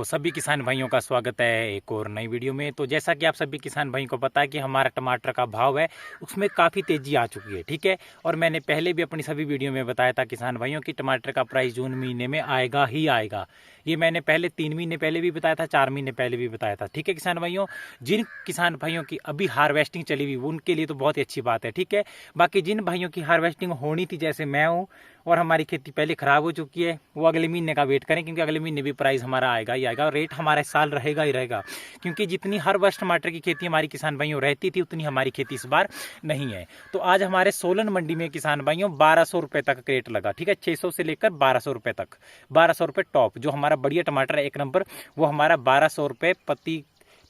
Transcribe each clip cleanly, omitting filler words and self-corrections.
सभी किसान भाइयों का स्वागत है एक और नई वीडियो में। तो जैसा कि आप सभी किसान भाइयों को पता है कि हमारा टमाटर का भाव है उसमें काफ़ी तेज़ी आ चुकी है, ठीक है। और मैंने पहले भी अपनी सभी वीडियो में बताया था किसान भाइयों कि टमाटर का प्राइस जून महीने में आएगा ही आएगा। ये मैंने पहले 3 महीने पहले भी बताया था, 4 महीने पहले भी बताया था, ठीक है किसान भाइयों। जिन किसान भाइयों की अभी हार्वेस्टिंग चली हुई उनके लिए तो बहुत ही अच्छी बात है, ठीक है। बाकी जिन भाइयों की हार्वेस्टिंग होनी थी, जैसे मैं हूँ और हमारी खेती पहले ख़राब हो चुकी है, वो अगले महीने का वेट करें, क्योंकि अगले महीने भी प्राइस हमारा आएगा ही आएगा और रेट हमारा इस साल रहेगा ही रहेगा। क्योंकि जितनी हर वर्ष टमाटर की खेती हमारी किसान भाइयों रहती थी उतनी हमारी खेती इस बार नहीं है। तो आज हमारे सोलन मंडी में किसान भाइयों 1200 रुपये तक रेट लगा, ठीक है। 600 से लेकर 1200 रुपये तक, 1200 रुपये टॉप। जो हमारा बढ़िया टमाटर है एक नंबर, वो हमारा 1200 रुपये प्रति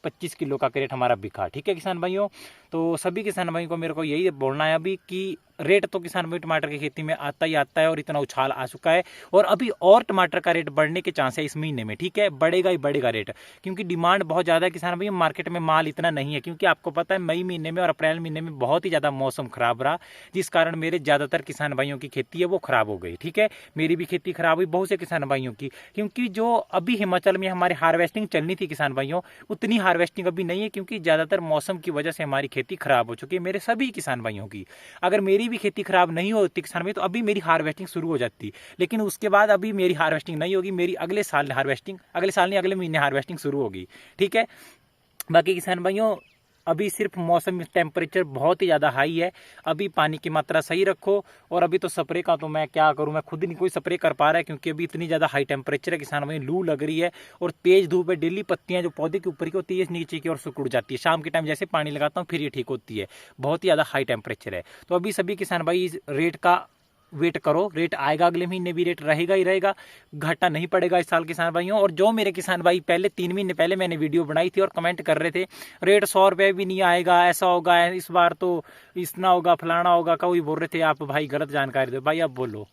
25 किलो का क्रेट हमारा बिका, ठीक है किसान भाइयों। तो सभी किसान भाइयों को मेरे को यही बोलना है अभी कि रेट तो किसान भाई टमाटर की खेती में आता ही आता है और इतना उछाल आ चुका है और अभी और टमाटर का रेट बढ़ने के चांस है इस महीने में, ठीक है। बढ़ेगा ही बढ़ेगा रेट, क्योंकि डिमांड बहुत ज़्यादा है किसान भाई। मार्केट में माल इतना नहीं है, क्योंकि आपको पता है मई महीने में और अप्रैल महीने में बहुत ही ज़्यादा मौसम खराब रहा, जिस कारण मेरे ज़्यादातर किसान भाइयों की खेती है वो खराब हो गई, ठीक है। मेरी भी खेती खराब हुई, बहुत से किसान भाइयों की, क्योंकि जो अभी हिमाचल में हमारी हार्वेस्टिंग चलनी थी किसान भाइयों, उतनी हार्वेस्टिंग अभी नहीं है, क्योंकि ज़्यादातर मौसम की वजह से हमारी खेती खराब हो चुकी है मेरे सभी किसान भाइयों की। अगर मेरी भी खेती खराब नहीं होती किसान भाई तो अभी मेरी हार्वेस्टिंग शुरू हो जाती, लेकिन उसके बाद अभी मेरी हार्वेस्टिंग नहीं होगी, मेरी अगले साल हार्वेस्टिंग, अगले साल नहीं अगले महीने हार्वेस्टिंग शुरू होगी, ठीक है। बाकी किसान भाइयों अभी सिर्फ मौसम टेम्परेचर बहुत ही ज़्यादा हाई है, अभी पानी की मात्रा सही रखो। और अभी तो स्प्रे का तो मैं क्या करूं, मैं खुद ही नहीं कोई स्प्रे कर पा रहा है, क्योंकि अभी इतनी ज़्यादा हाई टेम्परेचर है किसान भाई, लू लग रही है और तेज़ धूप है। डेली पत्तियां जो पौधे के ऊपर की होती है नीचे की ओर सिकुड़ जाती है, शाम के टाइम जैसे पानी लगाता हूँ फिर ये ठीक होती है। बहुत ही ज़्यादा हाई टेम्परेचर है। तो अभी सभी किसान भाई इस रेट का वेट करो, रेट आएगा, अगले महीने भी रेट रहेगा ही रहेगा, घाटा नहीं पड़ेगा इस साल किसान भाइयों। और जो मेरे किसान भाई पहले 3 महीने पहले मैंने वीडियो बनाई थी और कमेंट कर रहे थे रेट 100 रुपये भी नहीं आएगा, ऐसा होगा इस बार तो इतना होगा फलाना होगा, कोई बोल रहे थे आप भाई गलत जानकारी दो। भाई अब बोलो,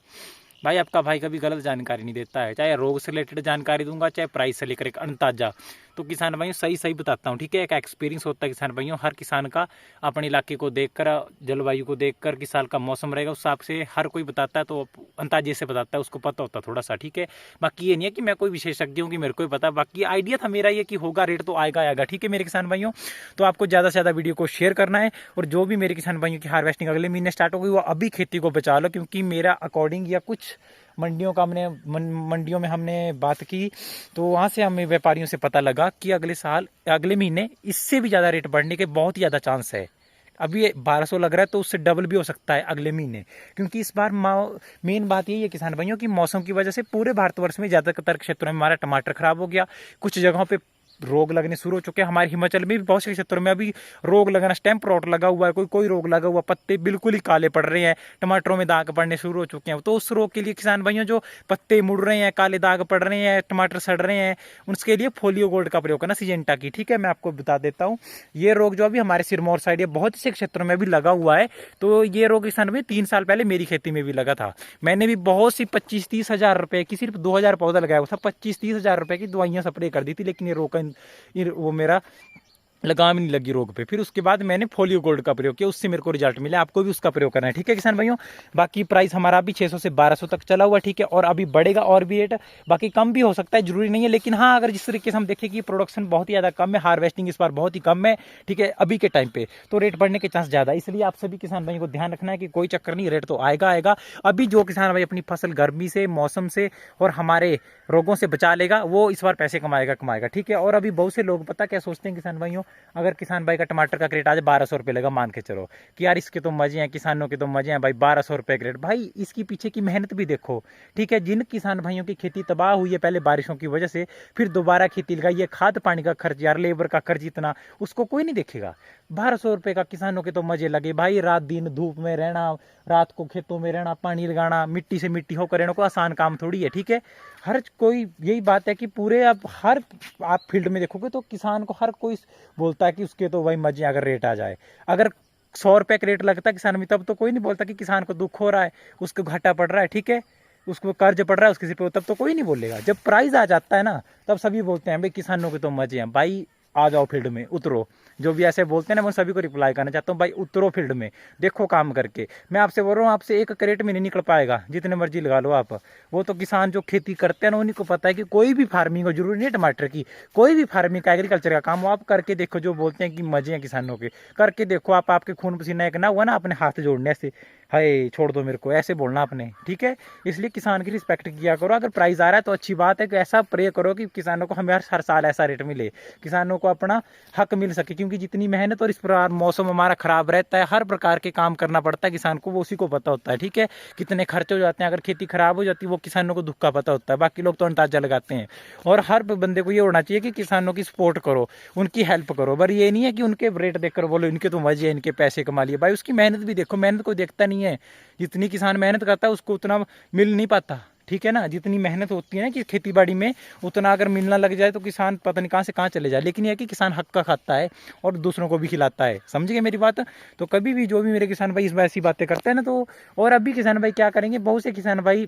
भाई आपका भाई कभी गलत जानकारी नहीं देता है, चाहे रोग से रिलेटेड जानकारी दूंगा चाहे प्राइस से लेकर एक अंदाजा, तो किसान भाइयों सही सही बताता हूँ, ठीक है। एक एक्सपीरियंस होता है किसान भाइयों हर किसान का, अपने इलाके को देखकर, जलवायु को देखकर, किस साल का मौसम रहेगा उस हिसाब से हर कोई बताता है, तो अंदाजे से बताता है, उसको पता होता है थोड़ा सा, ठीक है। बाकी ये नहीं है कि मैं कोई विशेषज्ञ हूँ कि मेरे को ही पता, बाकी आइडिया था मेरा ये कि होगा रेट तो आएगा आएगा, ठीक है मेरे किसान भाइयों। तो आपको ज़्यादा से ज़्यादा वीडियो को शेयर करना है और जो भी मेरे किसान भाइयों की हार्वेस्टिंग अगले महीने स्टार्ट होगी वो अभी खेती को बचा लो, क्योंकि मेरा अकॉर्डिंग या कुछ मंडियों में हमने बात की तो वहाँ से हमें व्यापारियों से पता लगा कि अगले महीने इससे भी ज़्यादा रेट बढ़ने के बहुत ही ज़्यादा चांस है। अभी 1200 लग रहा है तो उससे डबल भी हो सकता है अगले महीने, क्योंकि इस बार मेन बात यही है किसान भाइयों की मौसम की वजह से पूरे भारतवर्ष में ज़्यादातर क्षेत्रों में हमारा टमाटर खराब हो गया। कुछ जगहों पे रोग लगने शुरू हो चुके हैं, हमारे हिमाचल में भी बहुत से क्षेत्रों में अभी रोग लगना, स्टैम्प रॉट लगा हुआ है, कोई रोग लगा हुआ, पत्ते बिल्कुल ही काले पड़ रहे हैं, टमाटरों में दाग पड़ने शुरू हो चुके हैं। तो उस रोग के लिए किसान भाइयों जो पत्ते मुड़ रहे हैं, काले दाग पड़ रहे हैं, टमाटर सड़ रहे हैं, उसके लिए फोलियो गोल्ड का प्रयोग करना, सिजेंटा की, ठीक है। मैं आपको बता देता हूँ ये रोग जो अभी हमारे सिरमौर साइड या बहुत से क्षेत्रों में भी लगा हुआ है, तो ये रोग किसान भाई 3 साल पहले मेरी खेती में भी लगा था। मैंने भी बहुत सी 25-30 हज़ार रुपए की, सिर्फ 2000 पौधा लगाया हुआ था, 25-30 हज़ार रुपए की दवाइयाँ स्प्रे कर दी थी, लेकिन ये रोग वो मेरा लगाम नहीं लगी रोग पे। फिर उसके बाद मैंने फोलियो गोल्ड का प्रयोग किया, उससे मेरे को रिजल्ट मिला। आपको भी उसका प्रयोग करना है, ठीक है किसान भाइयों। बाकी प्राइस हमारा अभी 600 से 1200 तक चला हुआ, ठीक है, और अभी बढ़ेगा और भी रेट, बाकी कम भी हो सकता है, जरूरी नहीं है। लेकिन हाँ, अगर जिस तरीके से हम देखें कि प्रोडक्शन बहुत ही ज़्यादा कम है, हार्वेस्टिंग इस बार बहुत ही कम है, ठीक है, अभी के टाइम पे, तो रेट बढ़ने के चांस ज़्यादा। इसलिए आप सभी किसान भाइयों को ध्यान रखना है कि कोई चक्कर नहीं, रेट तो आएगा आएगा। अभी जो किसान भाई अपनी फसल गर्मी से, मौसम से और हमारे रोगों से बचा लेगा वो इस बार पैसे कमाएगा, ठीक है। और अभी बहुत से लोग पता क्या सोचते हैं किसान भाइयों, अगर किसान भाई का टमाटर का क्रेट आज 1200 रुपये लगा, मान के चलो कि यार इसके तो मजे हैं, किसानों के तो मजे हैं भाई, 1200 रुपये क्रेट, भाई इसकी पीछे की मेहनत भी देखो, ठीक है। जिन किसान भाइयों की खेती तबाह हुई है पहले बारिशों की वजह से, फिर दोबारा खेती लगाई है, खाद पानी का खर्च, यार लेबर का खर्च इतना, उसको कोई नहीं देखेगा। 1200 रुपये का किसानों के तो मजे लगे भाई, रात दिन धूप में रहना, रात को खेतों में रहना, पानी लगाना, मिट्टी से मिट्टी होकर रहना, कोई आसान काम थोड़ी है, ठीक है। हर कोई यही बात है कि पूरे अब हर आप फील्ड में देखोगे तो किसान को हर कोई बोलता है कि उसके तो वही मजे अगर रेट आ जाए। अगर 100 रुपये का रेट लगता है किसान में तब तो कोई नहीं बोलता कि किसान को दुख हो रहा है, उसको घाटा पड़ रहा है, ठीक है, उसको कर्ज पड़ रहा है उसके सिर पे, तब तो कोई नहीं बोलेगा। जब प्राइस आ जाता है ना तब सभी बोलते हैं भाई किसानों के तो मजे हैं। भाई आ जाओ फील्ड में, उतरो। जो भी ऐसे बोलते हैं ना, मैं सभी को रिप्लाई करना चाहता हूँ, भाई उतरो फील्ड में, देखो काम करके। मैं आपसे बोल रहा हूँ, आपसे एक क्रेट में नहीं निकल पाएगा, जितने मर्जी लगा लो आप। वो तो किसान जो खेती करते हैं ना, उन्हीं को पता है कि कोई भी फार्मिंग हो, जरूरी नहीं है टमाटर की, कोई भी फार्मिंग का, एग्रीकल्चर का काम हो, आप करके देखो। जो बोलते हैं कि मजे हैं किसानों के, करके देखो आप। आपके खून पसीना एक ना हुआ ना, अपने हाथ जोड़ने से, हाय छोड़ दो मेरे को, ऐसे बोलना आपने, ठीक है। इसलिए किसान की रिस्पेक्ट किया करो। अगर प्राइस आ रहा है तो अच्छी बात है, कि ऐसा प्रे करो कि किसानों को हमें हर साल ऐसा रेट मिले, किसानों को अपना हक मिल सके। क्योंकि जितनी मेहनत और इस प्रकार मौसम हमारा खराब रहता है, हर प्रकार के काम करना पड़ता है किसान को, वो उसी को पता होता है, ठीक है। कितने खर्चे हो जाते हैं अगर खेती खराब हो जाती है, वो किसानों को दुख का पता होता है। बाकी लोग तो अंदाजा लगाते हैं। और हर बंदे को ये होना चाहिए कि किसानों की सपोर्ट करो, उनकी हेल्प करो। पर ये नहीं है कि उनके रेट देखकर बोलो इनके तो मजे हैं, इनके पैसे कमा लिए। भाई उसकी मेहनत भी देखो, मेहनत कोई देखता नहीं है। जितनी किसान मेहनत करता है उसको उतना मिल नहीं पाता, ठीक है ना। जितनी मेहनत होती है ना कि खेती बाड़ी में, उतना अगर मिलना लग जाए तो किसान पता नहीं कहाँ से कहाँ चले जाए। लेकिन यह कि किसान हक का खाता है और दूसरों को भी खिलाता है, समझ गए मेरी बात। तो कभी भी जो भी मेरे किसान भाई इस बार ऐसी बातें करते हैं ना, तो और अभी किसान भाई क्या करेंगे, बहुत से किसान भाई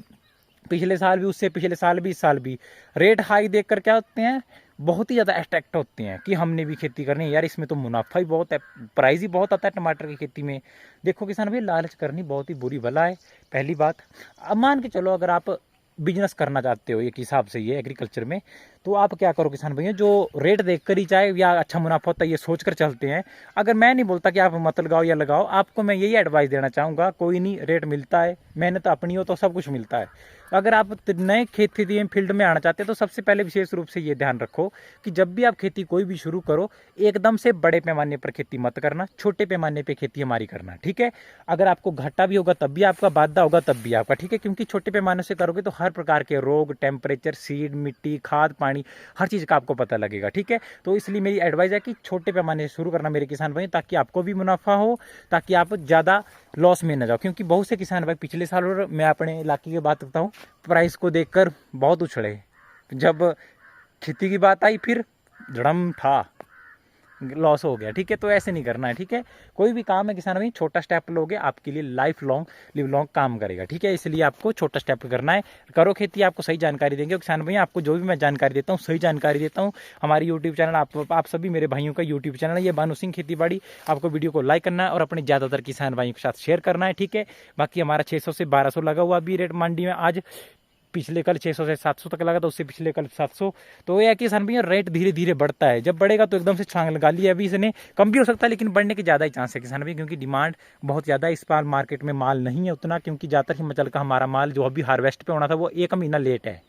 पिछले साल भी, उससे पिछले साल भी, इस साल भी रेट हाई देखकर क्या होते हैं, बहुत ही ज़्यादा अट्रैक्ट होते हैं कि हमने भी खेती करनी है यार, इसमें तो मुनाफा ही बहुत है, प्राइस ही बहुत आता है टमाटर की खेती में। देखो किसान भाई, लालच करनी बहुत ही बुरी बला है, पहली बात। अब मान के चलो अगर आप बिजनेस करना चाहते हो एक हिसाब से ये एग्रीकल्चर में, तो आप क्या करो किसान भैया, जो रेट देखकर ही चाहे या अच्छा मुनाफा होता है ये सोचकर चलते हैं। अगर मैं नहीं बोलता कि आप मत लगाओ या लगाओ, आपको मैं यही एडवाइस देना चाहूँगा, कोई नहीं, रेट मिलता है, मेहनत अपनी हो तो सब कुछ मिलता है। अगर आप नए खेती फील्ड में आना चाहते हैं तो सबसे पहले विशेष रूप से ये ध्यान रखो कि जब भी आप खेती कोई भी शुरू करो, एकदम से बड़े पैमाने पर खेती मत करना, छोटे पैमाने पर खेती हमारी करना, ठीक है। अगर आपको घाटा भी होगा तब भी आपका, वादा होगा तब भी आपका, ठीक है। क्योंकि छोटे पैमाने से करोगे तो हर प्रकार के रोग, टेम्परेचर, सीड, मिट्टी, खाद, पानी, हर चीज़ का आपको पता लगेगा, ठीक है। तो इसलिए मेरी एडवाइस है कि छोटे पैमाने से शुरू करना मेरे किसान भाई, ताकि आपको भी मुनाफा हो, ताकि आप ज़्यादा लॉस में न जाओ। क्योंकि बहुत से किसान भाई पिछले साल, और मैं अपने इलाके की बात करता हूँ, प्राइस को देखकर बहुत उछले। जब खेती की बात आई फिर धड़म था, लॉस हो गया, ठीक है। तो ऐसे नहीं करना है, ठीक है। कोई भी काम है किसान भाई, छोटा स्टेप लोगे आपके लिए लाइफ लॉन्ग लिव लॉन्ग काम करेगा, ठीक है। इसलिए आपको छोटा स्टेप करना है, करो खेती, आपको सही जानकारी देंगे किसान भाई। आपको जो भी मैं जानकारी देता हूँ सही जानकारी देता हूँ। हमारी यूट्यूब चैनल, आप सभी मेरे भाइयों का यूट्यूब चैनल है ये, भानु सिंह खेती बाड़ी। आपको वीडियो को लाइक करना है और अपने ज़्यादातर किसान भाइयों के साथ शेयर करना है, ठीक है। बाकी हमारा 600 से 1200 लगा हुआ अभी रेट मंडी में आज, पिछले कल 600 से 700 तक लगा था, उससे पिछले कल 700। तो ये है कि किसान भैया रेट धीरे धीरे बढ़ता है, जब बढ़ेगा तो एकदम से छांग लगा ली है। अभी इसने कम भी हो सकता है, लेकिन बढ़ने के ज़्यादा ही चांस है किसान भैया, क्योंकि डिमांड बहुत ज़्यादा है। इस बार मार्केट में माल नहीं है उतना, क्योंकि ज़्यादातर हिमाचल का हमारा माल जो अभी हार्वेस्ट पे होना था वो 1 महीना लेट है,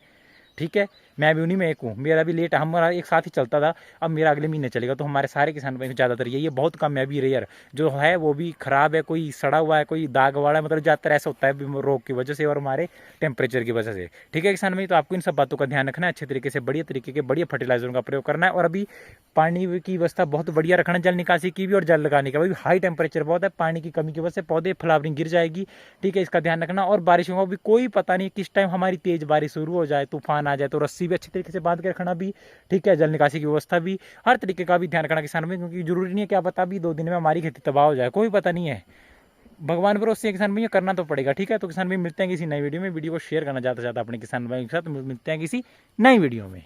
ठीक है। मैं भी उन्हीं में एक हूँ, मेरा भी लेट, हमारा एक साथ ही चलता था, अब मेरा अगले महीने चलेगा। तो हमारे सारे किसान भाई ज़्यादातर यही है, बहुत कम है अभी रेयर जो है, वो भी ख़राब है, कोई सड़ा हुआ है, कोई दाग वाला है, मतलब ज़्यादातर ऐसा होता है रोग की वजह से और हमारे टेम्परेचर की वजह से, ठीक है किसान भाई। तो आपको इन सब बातों का ध्यान रखना है, अच्छे तरीके से बढ़िया तरीके के बढ़िया फर्टिलाइजरों का प्रयोग करना है। और अभी पानी की व्यवस्था बहुत बढ़िया रखना, जल निकासी की भी और जल लगाने का भी। हाई टेम्परेचर बहुत है, पानी की कमी की वजह से पौधे फ्लावरिंग गिर जाएगी, ठीक है, इसका ध्यान रखना। और बारिशों का भी कोई पता नहीं किस टाइम हमारी तेज बारिश शुरू हो जाए, तूफान आ जाए, तो रस्सी भी अच्छी तरीके से बांध के रखना भी, ठीक है। जल निकासी की व्यवस्था भी, हर तरीके का भी ध्यान रखना किसान में, क्योंकि जरूरी नहीं है क्या पता भी 2 दिन में हमारी खेती तबाह हो जाए, कोई पता नहीं है। भगवान भरोसे किसान भाई करना तो पड़ेगा, ठीक है। तो किसान भाई मिलते हैं किसी नई वीडियो में, वीडियो को शेयर करना ज़्यादा से ज़्यादा अपने किसान भाई के साथ। मिलते हैं किसी नई वीडियो में।